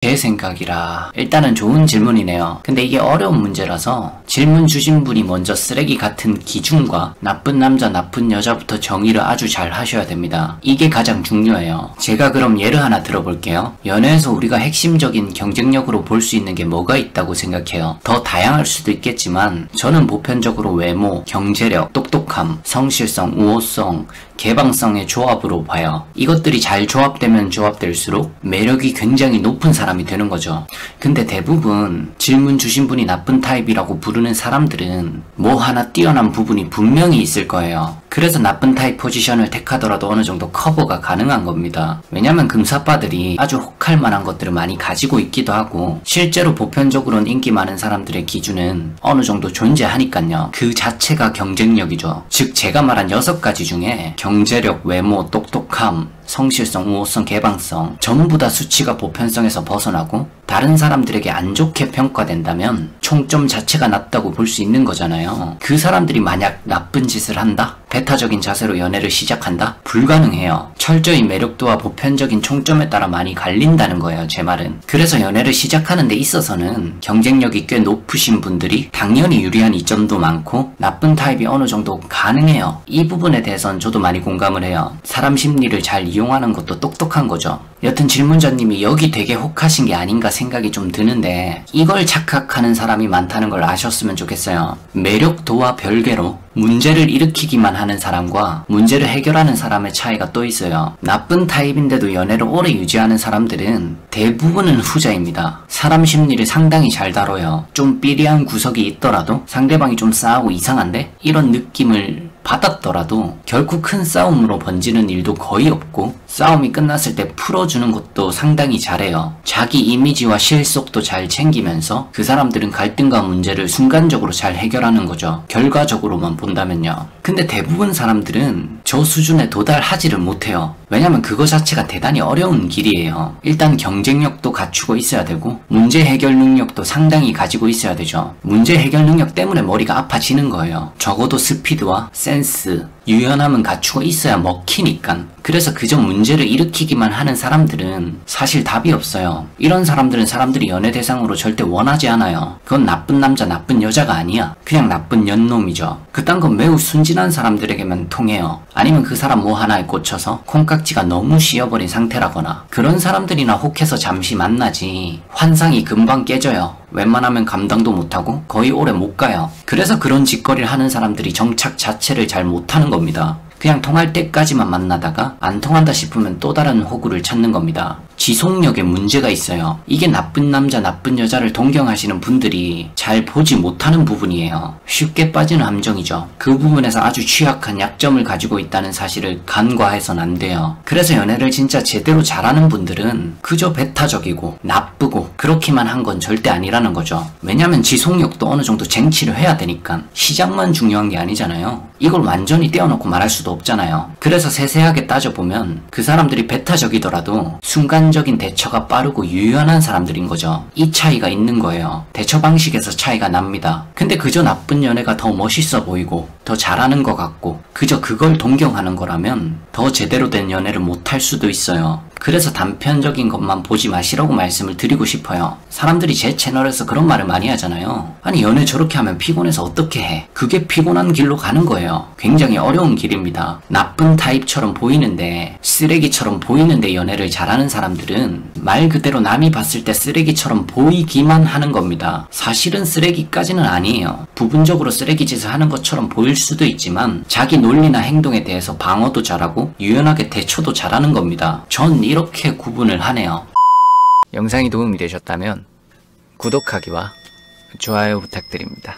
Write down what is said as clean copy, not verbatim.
제 생각이라 일단은 좋은 질문이네요. 근데 이게 어려운 문제라서 질문 주신 분이 먼저 쓰레기 같은 기준과 나쁜 남자 나쁜 여자부터 정의를 아주 잘 하셔야 됩니다. 이게 가장 중요해요. 제가 그럼 예를 하나 들어볼게요. 연애에서 우리가 핵심적인 경쟁력으로 볼 수 있는 게 뭐가 있다고 생각해요? 더 다양할 수도 있겠지만 저는 보편적으로 외모, 경제력, 똑똑함, 성실성, 우호성, 개방성의 조합으로 봐요. 이것들이 잘 조합되면 조합될수록 매력이 굉장히 높은 사람이 되는 거죠. 근데 대부분 질문 주신 분이 나쁜 타입이라고 부르는 사람들은 뭐 하나 뛰어난 부분이 분명히 있을 거예요. 그래서 나쁜 타입 포지션을 택하더라도 어느 정도 커버가 가능한 겁니다. 왜냐면 금사빠들이 아주 혹할 만한 것들을 많이 가지고 있기도 하고 실제로 보편적으로는 인기 많은 사람들의 기준은 어느 정도 존재하니까요. 그 자체가 경쟁력이죠. 즉 제가 말한 6가지 중에 경제력, 외모, 똑똑함, 성실성, 우호성, 개방성 전부 다 수치가 보편성에서 벗어나고 다른 사람들에게 안 좋게 평가된다면 총점 자체가 낮다고 볼 수 있는 거잖아요. 그 사람들이 만약 나쁜 짓을 한다? 배타적인 자세로 연애를 시작한다? 불가능해요. 철저히 매력도와 보편적인 총점에 따라 많이 갈린다는 거예요, 제 말은. 그래서 연애를 시작하는 데 있어서는 경쟁력이 꽤 높으신 분들이 당연히 유리한 이점도 많고 나쁜 타입이 어느 정도 가능해요. 이 부분에 대해서는 저도 많이 공감을 해요. 사람 심리를 잘 이용하는 것도 똑똑한 거죠. 여튼 질문자님이 여기 되게 혹하신 게 아닌가 생각이 좀 드는데 이걸 착각하는 사람이 많다는 걸 아셨으면 좋겠어요. 매력도와 별개로 문제를 일으키기만 하는 사람과 문제를 해결하는 사람의 차이가 또 있어요. 나쁜 타입인데도 연애를 오래 유지하는 사람들은 대부분은 후자입니다. 사람 심리를 상당히 잘 다뤄요. 좀 삐리한 구석이 있더라도 상대방이 좀 싸하고 이상한데? 이런 느낌을 받았더라도 결코 큰 싸움으로 번지는 일도 거의 없고 싸움이 끝났을 때 풀어주는 것도 상당히 잘해요. 자기 이미지와 실속도 잘 챙기면서 그 사람들은 갈등과 문제를 순간적으로 잘 해결하는 거죠. 결과적으로만 본다면요. 근데 대부분 사람들은 저 수준에 도달하지를 못해요. 왜냐면 그거 자체가 대단히 어려운 길이에요. 일단 경쟁력도 갖추고 있어야 되고 문제 해결 능력도 상당히 가지고 있어야 되죠. 문제 해결 능력 때문에 머리가 아파지는 거예요. 적어도 스피드와 센스, 유연함은 갖추고 있어야 먹히니까. 그래서 그저 문제를 일으키기만 하는 사람들은 사실 답이 없어요. 이런 사람들은 사람들이 연애 대상으로 절대 원하지 않아요. 그건 나쁜 남자, 나쁜 여자가 아니야. 그냥 나쁜 연놈이죠. 그딴 건 매우 순진한 사람들에게만 통해요. 아니면 그 사람 뭐 하나에 꽂혀서 콩깍지가 너무 씌어버린 상태라거나 그런 사람들이나 혹해서 잠시 만나지 환상이 금방 깨져요. 웬만하면 감당도 못하고 거의 오래 못 가요. 그래서 그런 짓거리를 하는 사람들이 정착 자체를 잘 못하는 겁니다. 그냥 통할 때까지만 만나다가 안 통한다 싶으면 또 다른 호구를 찾는 겁니다. 지속력에 문제가 있어요. 이게 나쁜 남자, 나쁜 여자를 동경하시는 분들이 잘 보지 못하는 부분이에요. 쉽게 빠지는 함정이죠. 그 부분에서 아주 취약한 약점을 가지고 있다는 사실을 간과해서는 안 돼요. 그래서 연애를 진짜 제대로 잘하는 분들은 그저 배타적이고 나쁘고 그렇게만 한 건 절대 아니라는 거죠. 왜냐면 지속력도 어느 정도 쟁취를 해야 되니까. 시작만 중요한 게 아니잖아요. 이걸 완전히 떼어놓고 말할 수도 없잖아요. 그래서 세세하게 따져보면 그 사람들이 배타적이더라도 순간적인 대처가 빠르고 유연한 사람들인 거죠. 이 차이가 있는 거예요. 대처 방식에서 차이가 납니다. 근데 그저 나쁜 연애가 더 멋있어 보이고 더 잘하는 것 같고 그저 그걸 동경하는 거라면 더 제대로 된 연애를 못할 수도 있어요. 그래서 단편적인 것만 보지 마시라고 말씀을 드리고 싶어요. 사람들이 제 채널에서 그런 말을 많이 하잖아요. 아니 연애 저렇게 하면 피곤해서 어떻게 해? 그게 피곤한 길로 가는 거예요. 굉장히 어려운 길입니다. 나쁜 타입처럼 보이는데 쓰레기처럼 보이는데 연애를 잘하는 사람들은 말 그대로 남이 봤을 때 쓰레기처럼 보이기만 하는 겁니다. 사실은 쓰레기까지는 아니에요. 부분적으로 쓰레기 짓을 하는 것처럼 보일 수도 있지만 자기 논리나 행동에 대해서 방어도 잘하고 유연하게 대처도 잘하는 겁니다. 전 이렇게 구분을 하네요. 영상이 도움이 되셨다면 구독하기와 좋아요 부탁드립니다.